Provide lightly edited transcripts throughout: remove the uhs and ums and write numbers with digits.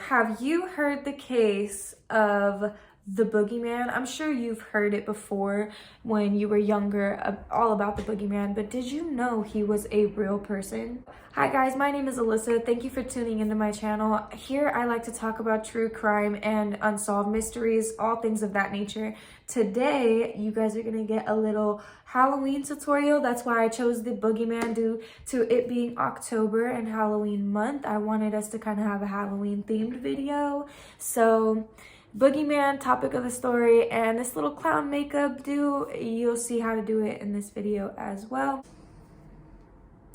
have you heard the case of the Boogeyman? I'm sure you've heard it before when you were younger, all about the Boogeyman, but did you know he was a real person? Hi guys, my name is Alyssa. Thank you for tuning into my channel. Here I like to talk about true crime and unsolved mysteries, all things of that nature. Today, you guys are gonna get a little Halloween tutorial. That's why I chose the Boogeyman due to it being October and Halloween month. I wanted us to kind of have a Halloween themed video. So Boogeyman, topic of the story, and this little clown makeup you'll see how to do it in this video as well.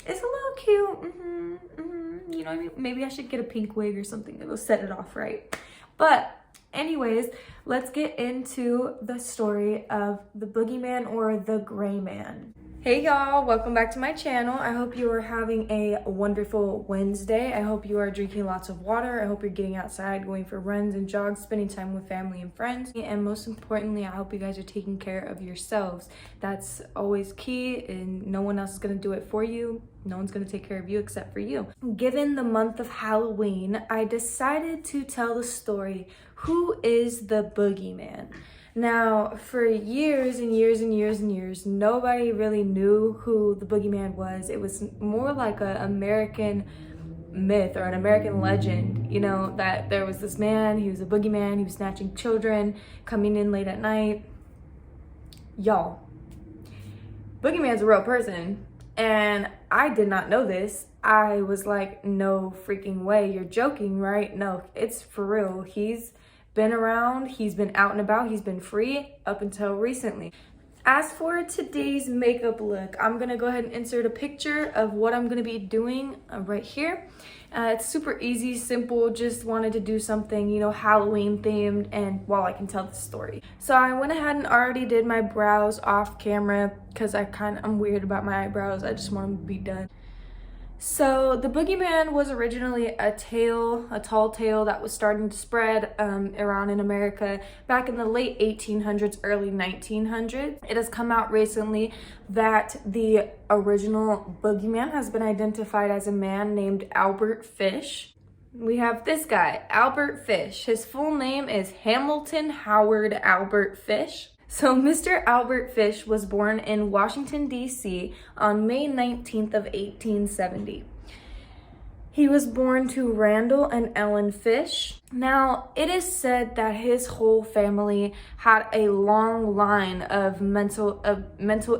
It's a little cute. You know what I mean? Maybe I should get a pink wig or something that'll set it off right. But anyways, let's get into the story of the Boogeyman or the Gray Man. Hey y'all, welcome back to my channel. I hope you are having a wonderful Wednesday. I hope you are drinking lots of water. I hope you're getting outside, going for runs and jogs, spending time with family and friends. And most importantly, I hope you guys are taking care of yourselves. That's always key, and no one else is gonna do it for you. No one's gonna take care of you except for you. Given the month of Halloween, I decided to tell the story, who is the Boogeyman? Now, for years and years and years and years, nobody really knew who the Boogeyman was. It was more like an American myth or an American legend, you know, that there was this man, he was a boogeyman, he was snatching children, coming in late at night. Y'all, Boogeyman's a real person, and I did not know this. I was like, no freaking way, you're joking, right? No, it's for real. He's been around, he's been out and about, he's been free up until recently. As for today's makeup look, I'm gonna go ahead and insert a picture of what I'm gonna be doing right here. It's super easy, simple, just wanted to do something, you know, Halloween themed, and while I can tell the story. So I went ahead and already did my brows off camera because I'm weird about my eyebrows. I just want them to be done. So the Boogeyman was originally a tall tale that was starting to spread around in America back in the late 1800s, early 1900s. It has come out recently that the original Boogeyman has been identified as a man named Albert Fish. We have this guy, Albert Fish. His full name is Hamilton Howard Albert Fish. So Mr. Albert Fish was born in Washington, D.C. on May 19th of 1870. He was born to Randall and Ellen Fish. Now, it is said that his whole family had a long line of mental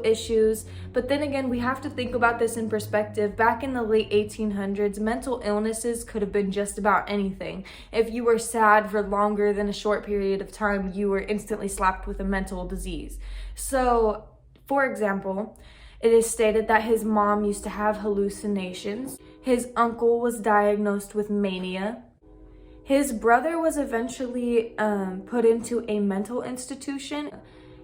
issues, but then again, we have to think about this in perspective. Back in the late 1800s, mental illnesses could have been just about anything. If you were sad for longer than a short period of time, you were instantly slapped with a mental disease. So, for example, it is stated that his mom used to have hallucinations. His uncle was diagnosed with mania. His brother was eventually put into a mental institution.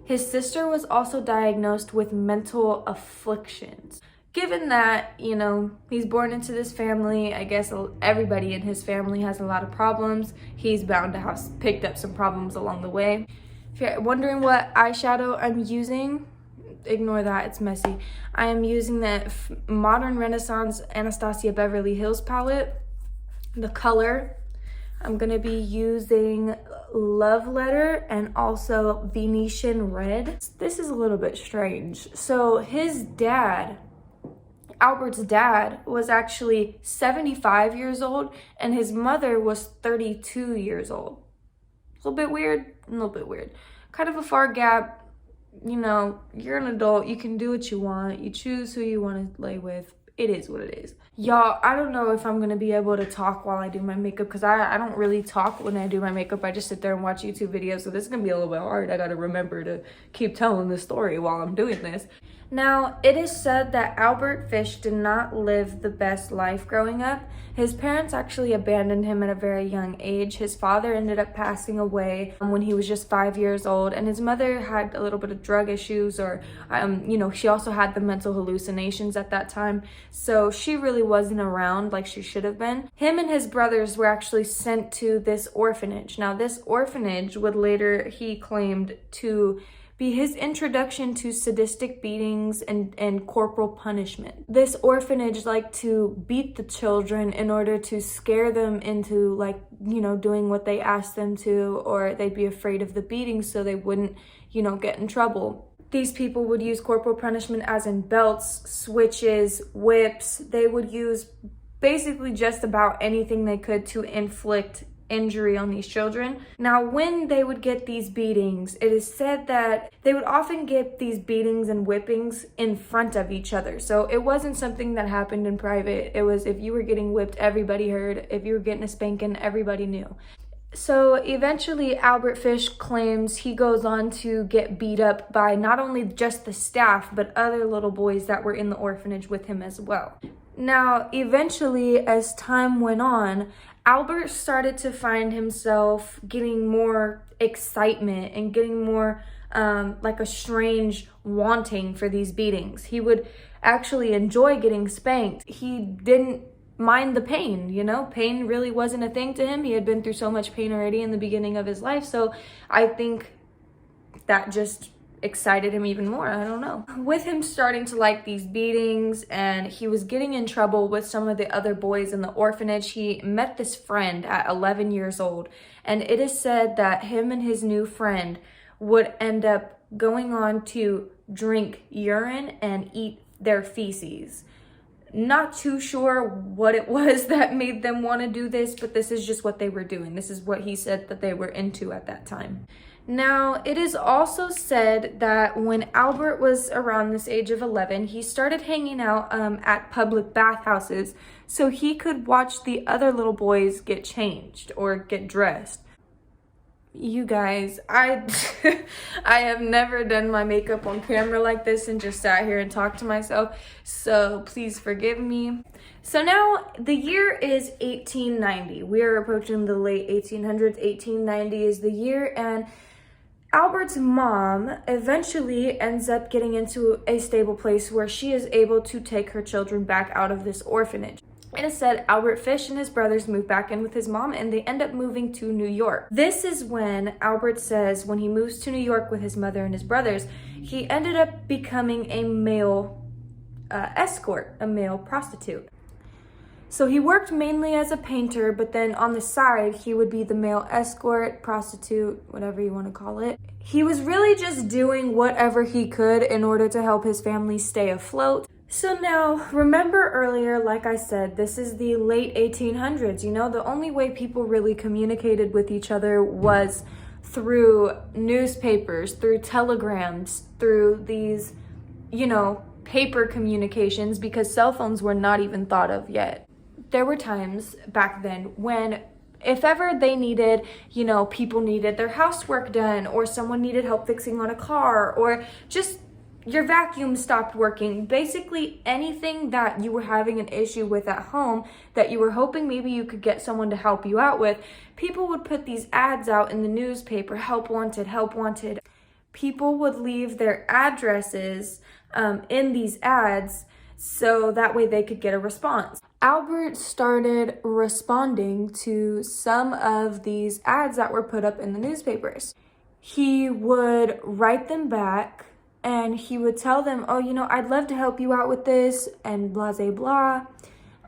His sister was also diagnosed with mental afflictions. Given that, you know, he's born into this family, I guess everybody in his family has a lot of problems. He's bound to have picked up some problems along the way. If you're wondering what eyeshadow I'm using, ignore that, it's messy. I am using the Modern Renaissance Anastasia Beverly Hills palette. The color, I'm gonna be using Love Letter and also Venetian Red. This is a little bit strange. So his dad, Albert's dad, was actually 75 years old and his mother was 32 years old. A little bit weird, a little bit weird. Kind of a far gap. You know, you're an adult, you can do what you want, you choose who you want to lay with. It is what it is. Y'all, I don't know if I'm gonna be able to talk while I do my makeup, because I don't really talk when I do my makeup. I just sit there and watch YouTube videos, so this is gonna be a little bit hard. I gotta remember to keep telling the story while I'm doing this. Now, it is said that Albert Fish did not live the best life growing up. His parents actually abandoned him at a very young age. His father ended up passing away when he was just 5 years old, and his mother had a little bit of drug issues, or, you know, she also had the mental hallucinations at that time, so she really wasn't around like she should have been. Him and his brothers were actually sent to this orphanage. Now, this orphanage would later, he claimed, to be his introduction to sadistic beatings and corporal punishment. This orphanage liked to beat the children in order to scare them into, like, you know, doing what they asked them to, or they'd be afraid of the beatings so they wouldn't, you know, get in trouble. These people would use corporal punishment as in belts, switches, whips. They would use basically just about anything they could to inflict injury on these children. Now, when they would get these beatings, it is said that they would often get these beatings and whippings in front of each other. So it wasn't something that happened in private. It was, if you were getting whipped, everybody heard. If you were getting a spanking, everybody knew. So eventually Albert Fish claims he goes on to get beat up by not only just the staff, but other little boys that were in the orphanage with him as well. Now, eventually, as time went on, Albert started to find himself getting more excitement and getting more like a strange wanting for these beatings. He would actually enjoy getting spanked. He didn't mind the pain, you know? Pain really wasn't a thing to him. He had been through so much pain already in the beginning of his life, so I think that just excited him even more. I don't know. With him starting to like these beatings and he was getting in trouble with some of the other boys in the orphanage, he met this friend at 11 years old, and it is said that him and his new friend would end up going on to drink urine and eat their feces. Not too sure what it was that made them want to do this, but this is just what they were doing. This is what he said that they were into at that time. Now, it is also said that when Albert was around this age of 11, he started hanging out at public bathhouses so he could watch the other little boys get changed or get dressed. You guys, I have never done my makeup on camera like this and just sat here and talked to myself, so please forgive me. So now the year is 1890. We are approaching the late 1800s. 1890 is the year, and Albert's mom eventually ends up getting into a stable place where she is able to take her children back out of this orphanage. It is said Albert Fish and his brothers move back in with his mom, and they end up moving to New York. This is when Albert says when he moves to New York with his mother and his brothers, he ended up becoming a male escort, a male prostitute. So he worked mainly as a painter, but then on the side, he would be the male escort, prostitute, whatever you want to call it. He was really just doing whatever he could in order to help his family stay afloat. So now, remember earlier, like I said, this is the late 1800s, you know, the only way people really communicated with each other was through newspapers, through telegrams, through these, you know, paper communications, because cell phones were not even thought of yet. There were times back then when if ever they needed, you know, people needed their housework done, or someone needed help fixing on a car, or just your vacuum stopped working, basically anything that you were having an issue with at home that you were hoping maybe you could get someone to help you out with, people would put these ads out in the newspaper, help wanted, help wanted. People would leave their addresses in these ads so that way they could get a response. Albert started responding to some of these ads that were put up in the newspapers. He would write them back, and he would tell them, oh, you know, I'd love to help you out with this, and blah, blah, blah.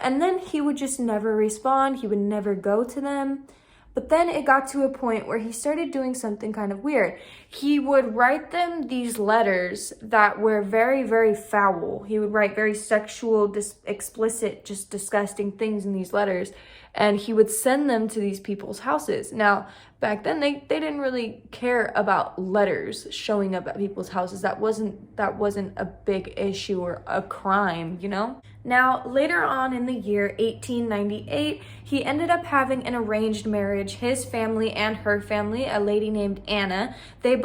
And then he would just never respond. He would never go to them. But then it got to a point where he started doing something kind of weird. He would write them these letters that were very, very foul. He would write very sexual, explicit, just disgusting things in these letters. And he would send them to these people's houses. Now, back then, they didn't really care about letters showing up at people's houses. That wasn't a big issue or a crime, you know? Now, later on in the year 1898, he ended up having an arranged marriage. His family and her family, a lady named Anna, though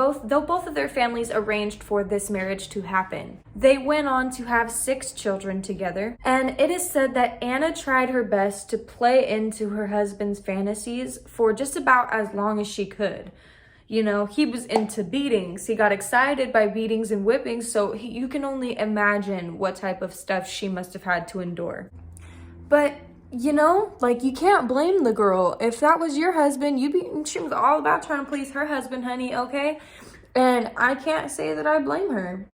both of their families arranged for this marriage to happen. They went on to have 6 children together, and it is said that Anna tried her best to play into her husband's fantasies for just about as long as she could. You know, he was into beatings. He got excited by beatings and whippings, so you can only imagine what type of stuff she must have had to endure. But, you know, like, you can't blame the girl. If that was your husband, she was all about trying to please her husband, honey, okay? And I can't say that I blame her.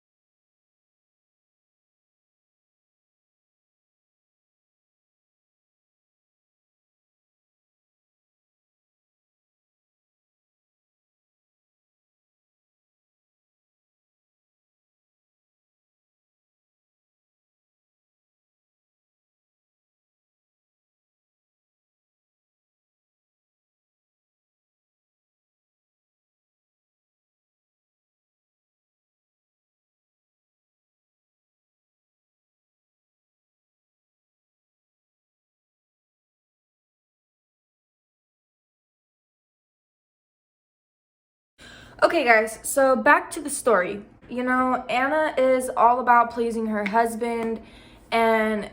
Okay, guys, so back to the story. You know, Anna is all about pleasing her husband, and,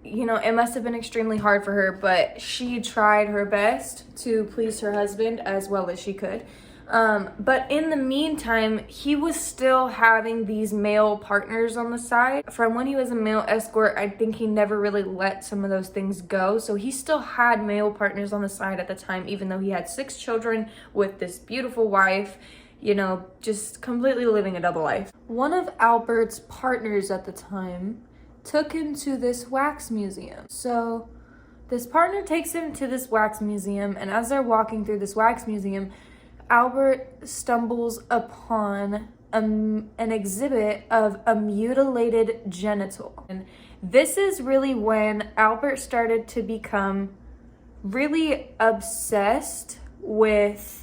you know, it must have been extremely hard for her, but she tried her best to please her husband as well as she could. But in the meantime, he was still having these male partners on the side. From when he was a male escort, I think he never really let some of those things go. So he still had male partners on the side at the time, even though he had 6 children with this beautiful wife, you know, just completely living a double life. One of Albert's partners at the time took him to this wax museum. So this partner takes him to this wax museum, and as they're walking through this wax museum, Albert stumbles upon an exhibit of a mutilated genital. And this is really when Albert started to become really obsessed with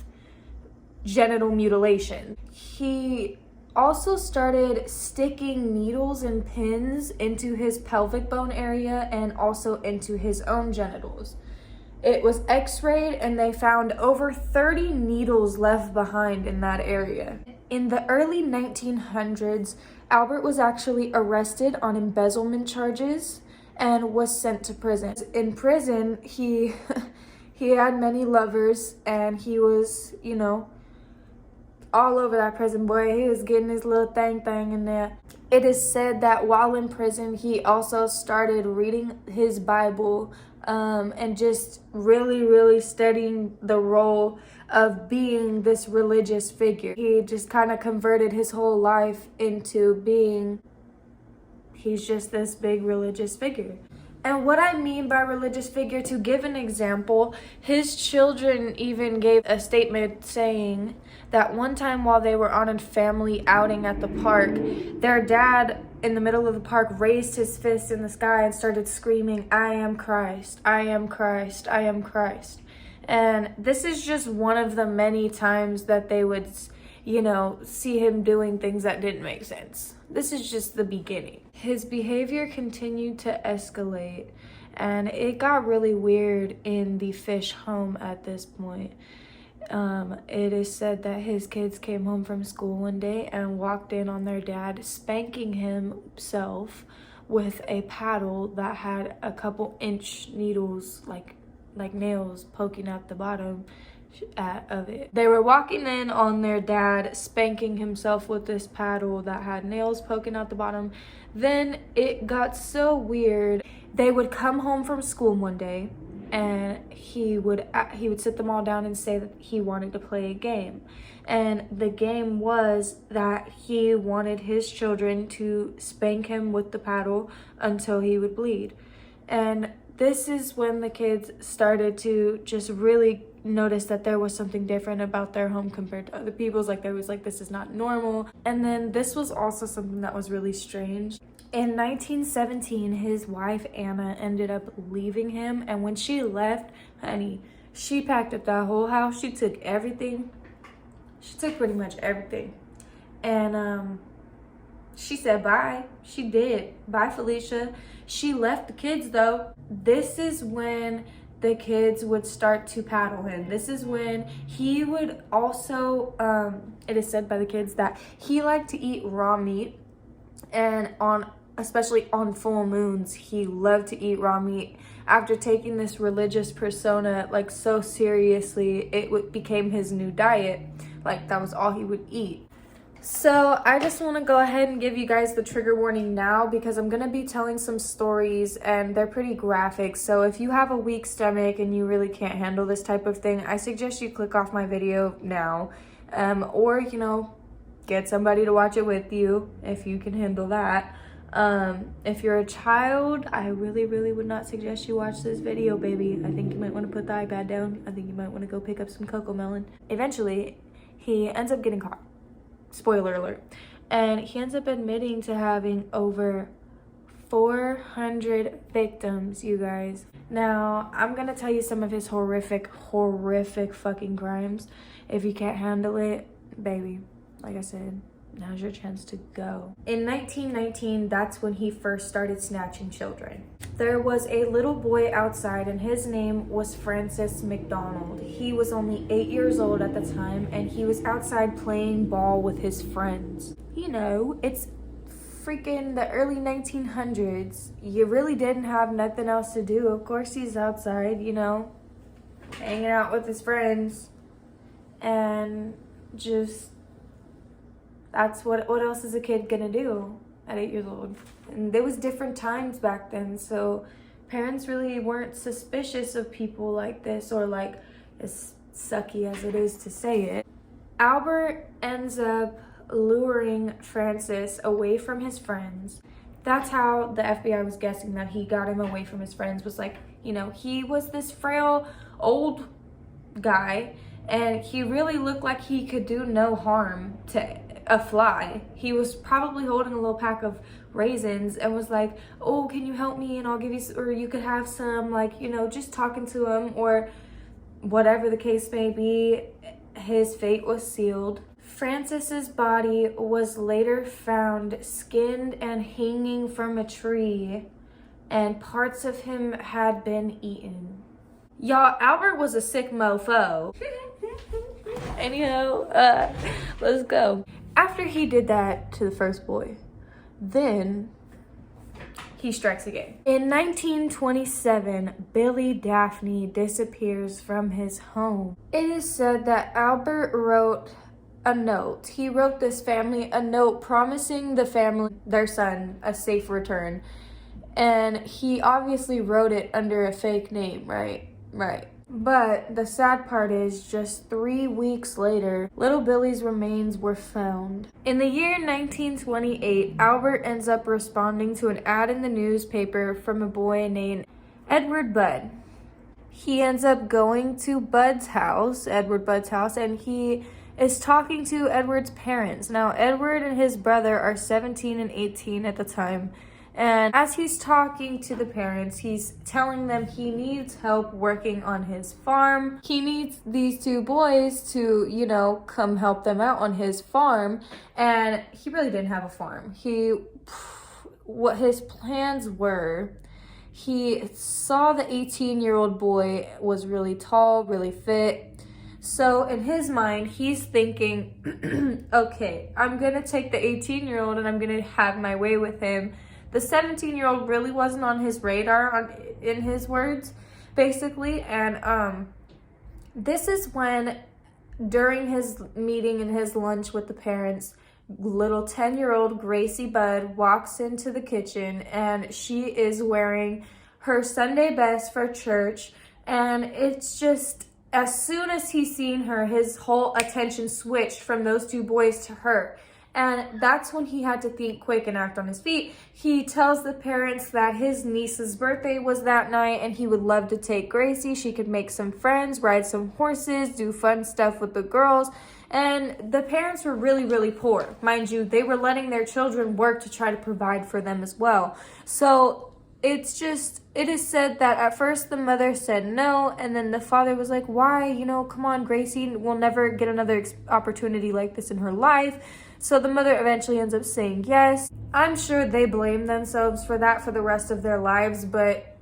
genital mutilation. He also started sticking needles and pins into his pelvic bone area and also into his own genitals. It was x-rayed and they found over 30 needles left behind in that area. In the early 1900s, Albert was actually arrested on embezzlement charges and was sent to prison. In prison, he had many lovers, and he was, you know, all over that prison, boy. He was getting his little thing in there. It is said that while in prison, he also started reading his Bible and just really studying the role of being this religious figure. He just kind of converted his whole life into being, he's just this big religious figure. And what I mean by religious figure, to give an example, his children even gave a statement saying that one time while they were on a family outing at the park, their dad in the middle of the park raised his fist in the sky and started screaming, "I am Christ, I am Christ, I am Christ." And this is just one of the many times that they would, you know, see him doing things that didn't make sense. This is just the beginning. His behavior continued to escalate, and it got really weird in the Fish home at this point. It is said that his kids came home from school one day and walked in on their dad spanking himself with a paddle that had a couple inch needles, like nails poking out the bottom of it. They were walking in on their dad spanking himself with this paddle that had nails poking out the bottom. Then it got so weird. They would come home from school one day, and he would sit them all down and say that he wanted to play a game. And the game was that he wanted his children to spank him with the paddle until he would bleed. And this is when the kids started to just really notice that there was something different about their home compared to other people's. Like, there was like, this is not normal. And then this was also something that was really strange. In 1917, his wife Anna ended up leaving him, and when she left, honey, she packed up that whole house. She took everything. She took pretty much everything. And she said bye. She did. Bye, Felicia. She left the kids though. This is when the kids would start to paddle him. This is when he would also, it is said by the kids that he liked to eat raw meat, and especially on full moons, he loved to eat raw meat. After taking this religious persona like so seriously, it became his new diet. Like, that was all he would eat. So I just want to go ahead and give you guys the trigger warning now, because I'm going to be telling some stories and they're pretty graphic. So if you have a weak stomach and you really can't handle this type of thing, I suggest you click off my video now. Or, you know, Get somebody to watch it with you if you can handle that. If you're a child, I really would not suggest you watch this video, baby. I think you might want to put the iPad down. I think you might want to go pick up some cocoa melon. Eventually, he ends up getting caught. Spoiler alert. And he ends up admitting to having over 400 victims, you guys. Now, I'm gonna tell you some of his horrific fucking crimes. If you can't handle it, baby, like I said, now's your chance to go. In 1919, that's when he first started snatching children. There was a little boy outside and his name was Francis McDonald. He was only 8 years old at the time and he was outside playing ball with his friends. You know, it's freaking the early 1900s. You really didn't have nothing else to do. Of course he's outside, you know, hanging out with his friends. And just, that's what else is a kid gonna do at 8 years old? And there was different times back then, so parents really weren't suspicious of people like this, or like, as sucky as it is to say it. Albert ends up luring Francis away from his friends. That's how the FBI was guessing that he got him away from his friends, was like, you know, he was this frail old guy and he really looked like he could do no harm to a fly. He was probably holding a little pack of raisins and was like, oh, can you help me and I'll give you, or you could have some, like, you know, just talking to him, or whatever the case may be. His fate was sealed. Francis's body was later found skinned and hanging from a tree, and parts of him had been eaten. Y'all, Albert was a sick mofo. Anyhow, let's go. After he did that to the first boy, then he strikes again. In 1927, Billy Daphne disappears from his home. It is said that Albert wrote a note. He wrote this family a note promising the family, their son, a safe return. And he obviously wrote it under a fake name, right? Right. But the sad part is, just 3 weeks later, little Billy's remains were found. In the year 1928, Albert ends up responding to an ad in the newspaper from a boy named Edward Budd. He ends up going to Bud's house, Edward Budd's house, and he is talking to Edward's parents. Now, Edward and his brother are 17 and 18 at the time. And as he's talking to the parents, he's telling them he needs help working on his farm. He needs these two boys to, you know, come help them out on his farm. And he really didn't have a farm. What his plans were, he saw the 18-year-old boy was really tall, really fit. So in his mind, he's thinking, okay, I'm going to take the 18-year-old and I'm going to have my way with him. The 17-year-old really wasn't on his radar, in his words, basically. And this is when, during his meeting and his lunch with the parents, little 10-year-old Gracie Budd walks into the kitchen, and she is wearing her Sunday best for church. And it's just, as soon as he seen her, his whole attention switched from those two boys to her. And that's when he had to think quick and act on his feet. He tells the parents that his niece's birthday was that night and he would love to take Gracie. She could make some friends, ride some horses, do fun stuff with the girls. And the parents were really poor. Mind you, they were letting their children work to try to provide for them as well. So it is said that at first the mother said no, and then the father was like, why? You know, come on, Gracie will never get another opportunity like this in her life. So the mother eventually ends up saying yes. I'm sure they blame themselves for that for the rest of their lives, but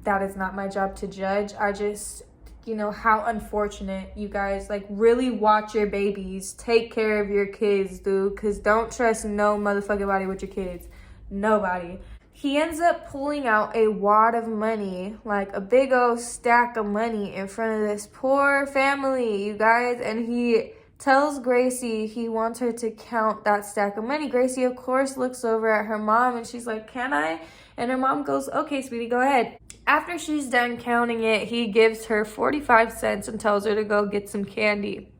that is not my job to judge. I just, you know, how unfortunate, you guys. Like, really watch your babies. Take care of your kids, dude, because don't trust no motherfucking body with your kids. Nobody. He ends up pulling out a wad of money, like a big old stack of money in front of this poor family, you guys, and he tells Gracie he wants her to count that stack of money. Gracie, of course, looks over at her mom and she's like, can I? And her mom goes, okay, sweetie, go ahead. After she's done counting it, he gives her 45 cents and tells her to go get some candy.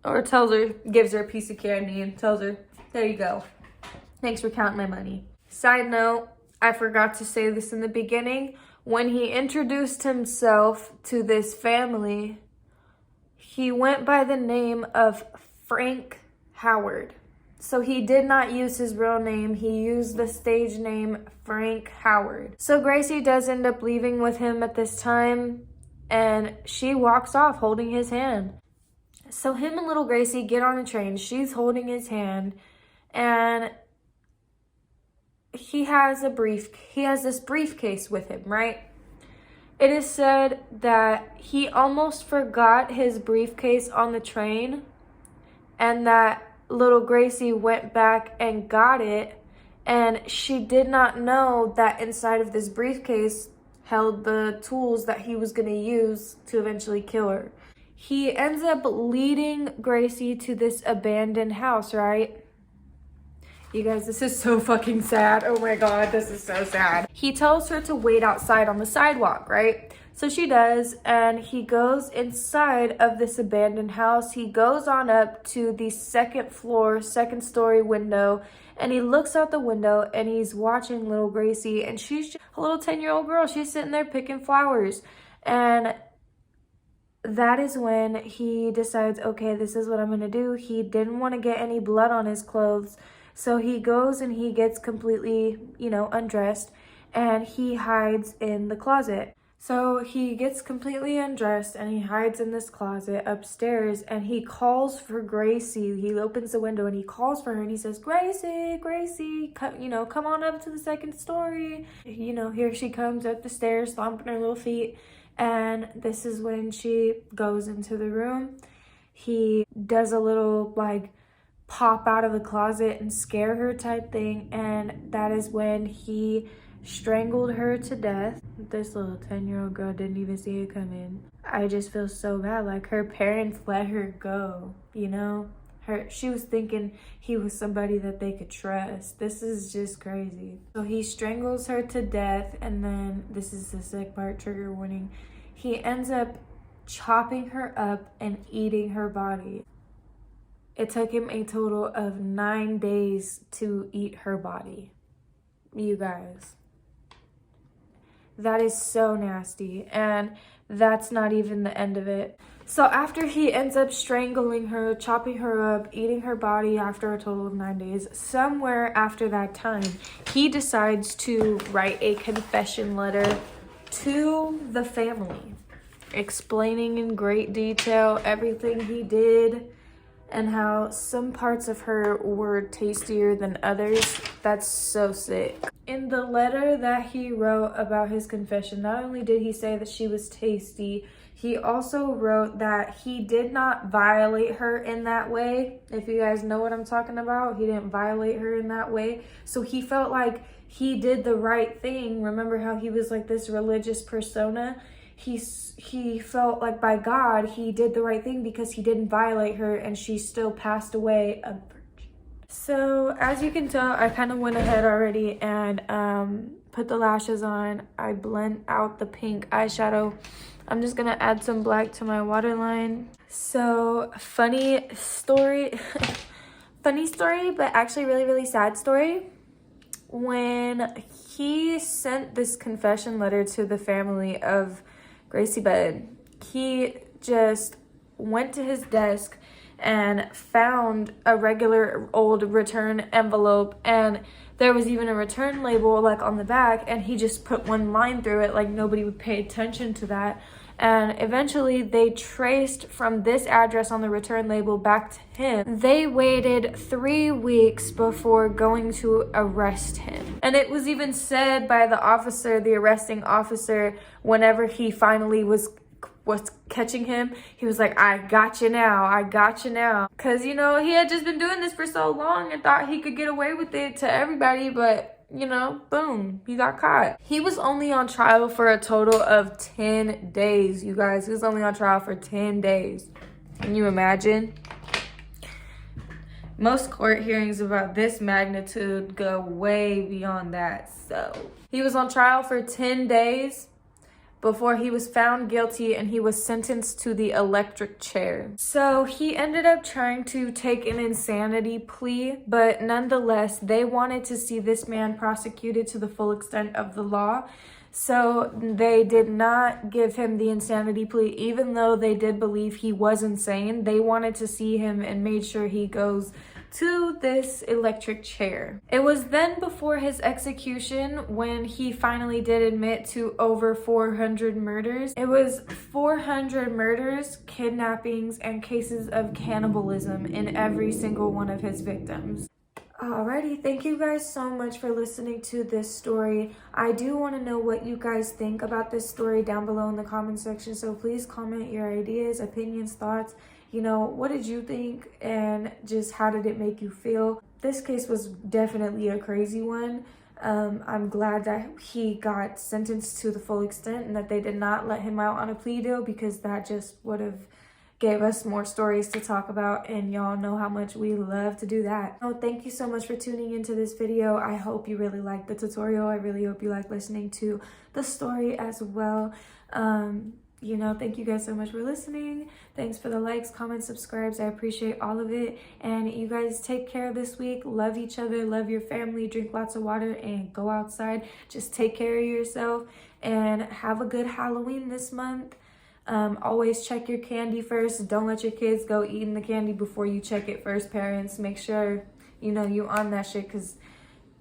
Or tells her, gives her a piece of candy and tells her, there you go. Thanks for counting my money. Side note, I forgot to say this in the beginning. When he introduced himself to this family, he went by the name of Frank Howard. So he did not use his real name. He used the stage name Frank Howard. So Gracie does end up leaving with him at this time, and she walks off holding his hand. So him and little Gracie get on a train. She's holding his hand, and he has this briefcase with him, right? It is said that he almost forgot his briefcase on the train, and that little Gracie went back and got it, and she did not know that inside of this briefcase held the tools that he was going to use to eventually kill her. He ends up leading Gracie to this abandoned house, right? You guys, this is so fucking sad. Oh my God, this is so sad. He tells her to wait outside on the sidewalk, right? So she does, and he goes inside of this abandoned house. He goes on up to the second story window, and he looks out the window, and he's watching little Gracie, and she's just a little 10-year-old girl. She's sitting there picking flowers, and that is when he decides, okay, this is what I'm gonna do. He didn't want to get any blood on his clothes, so he goes and he gets completely, undressed, and he hides in the closet. So he gets completely undressed and he hides in this closet upstairs, and he calls for Gracie. He opens the window and he calls for her, and he says, Gracie, come on up to the second story. Here she comes up the stairs, stomping her little feet. And this is when she goes into the room. He does a little pop out of the closet and scare her type thing, and that is when he strangled her to death. This little 10-year-old girl didn't even see it coming. I just feel so bad. Her parents let her go, she was thinking he was somebody that they could trust. This is just crazy. So he strangles her to death, and then this is the sick part, trigger warning. He ends up chopping her up and eating her body. It took him a total of 9 days to eat her body. You guys. That is so nasty, and that's not even the end of it. So after he ends up strangling her, chopping her up, eating her body after a total of 9 days, somewhere after that time, he decides to write a confession letter to the family, explaining in great detail everything he did and how some parts of her were tastier than others. That's so sick. In the letter that he wrote about his confession, not only did he say that she was tasty, he also wrote that he did not violate her in that way. If you guys know what I'm talking about, he didn't violate her in that way. So he felt like he did the right thing. Remember how he was this religious persona? He felt like by God, he did the right thing because he didn't violate her, and she still passed away a virgin. So as you can tell, I kind of went ahead already and put the lashes on. I blend out the pink eyeshadow. I'm just gonna add some black to my waterline. So funny story, but actually really, really sad story. When he sent this confession letter to the family of Gracie Bed, he just went to his desk and found a regular old return envelope, and there was even a return label on the back, and he just put one line through it nobody would pay attention to that. And eventually they traced from this address on the return label back to him. They waited 3 weeks before going to arrest him. And it was even said by the arresting officer, whenever he finally was catching him, he was like, I got you now. Because, he had just been doing this for so long and thought he could get away with it to everybody, but boom, he got caught. He was only on trial for a total of 10 days, you guys. He was only on trial for 10 days. Can you imagine? Most court hearings about this magnitude go way beyond that. So he was on trial for 10 days, before he was found guilty and he was sentenced to the electric chair. So he ended up trying to take an insanity plea, but nonetheless, they wanted to see this man prosecuted to the full extent of the law. So they did not give him the insanity plea, even though they did believe he was insane. They wanted to see him and made sure he goes to this electric chair. It was then before his execution when he finally did admit to over 400 murders. It was 400 murders, kidnappings, and cases of cannibalism in every single one of his victims. Alrighty, thank you guys so much for listening to this story. I do want to know what you guys think about this story down below in the comment section, so please comment your ideas, opinions, thoughts. You know, what did you think and just how did it make you feel? This case was definitely a crazy one. I'm glad that he got sentenced to the full extent and that they did not let him out on a plea deal, because that just would have gave us more stories to talk about, and y'all know how much we love to do that. Oh, thank you so much for tuning into this video. I hope you really liked the tutorial. I really hope you like listening to the story as well. You know, thank you guys so much for listening. Thanks for the likes, comments, subscribes. I appreciate all of it. And you guys take care this week. Love each other, love your family, drink lots of water, and go outside. Just take care of yourself and have a good Halloween this month. Always check your candy first. Don't let your kids go eating the candy before you check it first, parents. Make sure, you know, you on that shit, because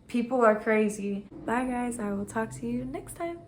people are crazy. Bye guys, I will talk to you next time.